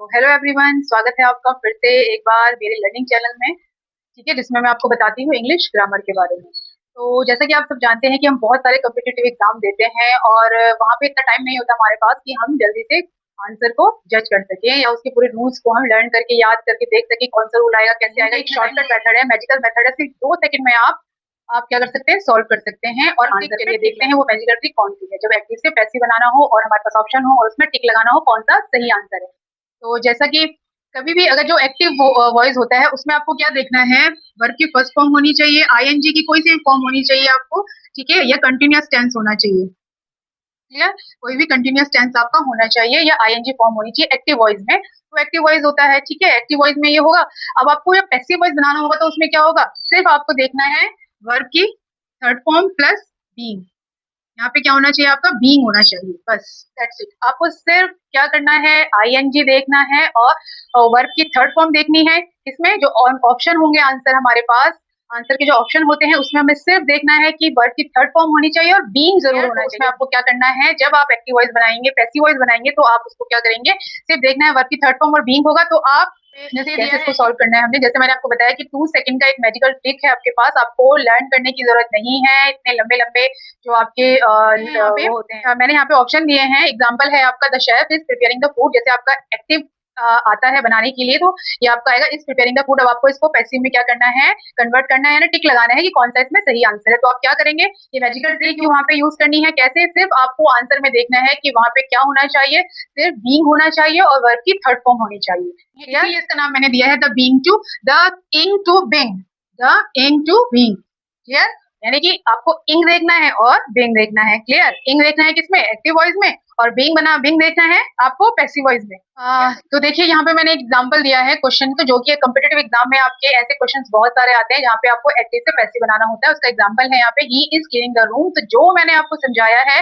तो hello everyone, स्वागत है आपका फिर से एक बार मेरे लर्निंग चैनल में। ठीक है, जिसमें मैं आपको बताती हूँ इंग्लिश ग्रामर के बारे में। तो जैसा कि आप सब जानते हैं कि हम बहुत सारे कॉम्पिटिटिव एग्जाम देते हैं और वहाँ पे इतना टाइम नहीं होता हमारे पास कि हम जल्दी से आंसर को जज कर सकें या उसके पूरे रूल्स को हम लर्न करके याद करके देख सकें कौन सा रूल आएगा कैसे आएगा। एक शॉर्टकट मेथड है, मैजिकल मेथड है, सिर्फ 2 सेकंड में आप क्या कर सकते हैं, सॉल्व कर सकते हैं और आंसर के लिए देखते हैं वो मैजिकल ट्रिक कौन सी है। जब एक्टिव से पैसिव बनाना हो और हमारे पास ऑप्शन हो और उसमें टिक लगाना हो कौन सा सही आंसर है। तो जैसा कि कभी भी अगर जो एक्टिव वॉइस होता है उसमें आपको क्या देखना है, वर्ब की फर्स्ट फॉर्म होनी चाहिए, आईएनजी की कोई सी फॉर्म होनी चाहिए आपको। ठीक है, या कंटिन्यूअस टेंस होना चाहिए। क्लियर, कोई भी कंटिन्यूअस टेंस आपका होना चाहिए या आईएनजी फॉर्म होनी चाहिए एक्टिव वॉइस में। तो एक्टिव वॉइस होता है, ठीक है, एक्टिव वॉइस में ये होगा। अब आपको जब पैसिव वॉइस बनाना होगा तो उसमें क्या होगा, सिर्फ आपको देखना है वर्ब की थर्ड फॉर्म प्लस बीइंग। यहाँ पे क्या होना चाहिए, आपका बीइंग होना चाहिए, बस दैट्स इट। आपको सिर्फ क्या करना है, आईएनजी देखना है और वर्ब की थर्ड फॉर्म देखनी है। इसमें जो ऑप्शन होंगे आंसर हमारे पास, आंसर के जो ऑप्शन होते हैं उसमें हमें सिर्फ देखना है कि वर्ब की थर्ड फॉर्म होनी चाहिए और बीइंग जरूर होना चाहिए। आपको क्या करना है, जब आप एक्टिव वॉइस बनाएंगे, पैसिव वॉइस बनाएंगे तो आप उसको क्या करेंगे, सिर्फ देखना है वर्ब की थर्ड फॉर्म और बीइंग होगा तो आप जैसे कैसे इसको सॉल्व करना है हमने, जैसे मैंने आपको बताया कि 2 सेकंड का एक मैजिकल ट्रिक है आपके पास, आपको लर्न करने की जरूरत नहीं है इतने लंबे लंबे जो आपके वो होते हैं। मैंने यहाँ पे ऑप्शन दिए हैं, एग्जांपल है आपका, the chef is preparing the food. जैसे आपका एक्टिव आता है बनाने के लिए तो ये आपका आएगा इज प्रिपेयरिंग द फूड। अब आपको इसको पैसिव में क्या करना है, कन्वर्ट करना है ना, टिक लगाना है कि कौन सा इसमें सही आंसर है। तो आप क्या करेंगे, ये मैजिकल ट्रिक वहां पे यूज करनी है। कैसे, सिर्फ आपको आंसर में देखना है कि वहां पे क्या होना चाहिए, सिर्फ बीइंग होना चाहिए और वर्ब की थर्ड फॉर्म होनी चाहिए। इसीलिए इसका नाम मैंने दिया है द बीइंग टू, द इंग टू बिंग, द इंग टू बीइंग। क्लियर, यानी कि आपको इंग देखना है और बिंग देखना है। क्लियर, इंग देखना है किसमें, एक्टिव वॉइस में, और बिंग देखना है आपको पैसिव वॉइस में। तो देखिए यहाँ पे मैंने एग्जांपल दिया है क्वेश्चन को, जो कि कॉम्पिटिटिव एग्जाम में आपके ऐसे क्वेश्चंस बहुत सारे आते हैं जहाँ पे आपको एक्टिव से पैसिव बनाना होता है। उसका एग्जांपल है यहाँ पे, he is cleaning the room. तो जो मैंने आपको समझाया है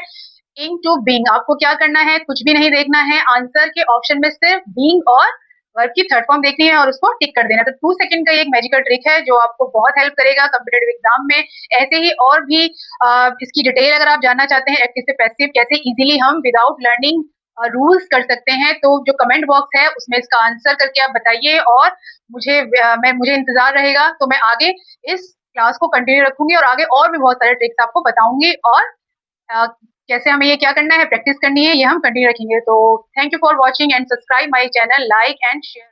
इंग टू बीइंग, आपको क्या करना है, कुछ भी नहीं देखना है, आंसर के ऑप्शन में सिर्फ बीइंग और वर्ब की थर्ड फॉर्म देखनी है और उसको टिक कर देना। तो 2 सेकंड का एक मैजिकल ट्रिक है जो आपको बहुत हेल्प करेगा कॉम्पिटिटिव एग्जाम में। ऐसे ही और भी इसकी डिटेल अगर आप जानना चाहते हैं एक्टिव से पैसिव कैसे इजीली हम विदाउट लर्निंग रूल्स कर सकते हैं, तो जो कमेंट बॉक्स है उसमें इसका आंसर करके आप बताइए और मुझे इंतजार रहेगा। तो मैं आगे इस क्लास को कंटिन्यू रखूंगी और आगे और भी बहुत सारे ट्रिक्स आपको बताऊंगी और कैसे हमें ये क्या करना है, प्रैक्टिस करनी है, ये हम कंटिन्यू रखेंगे। तो thank you for watching and subscribe my channel, like and share.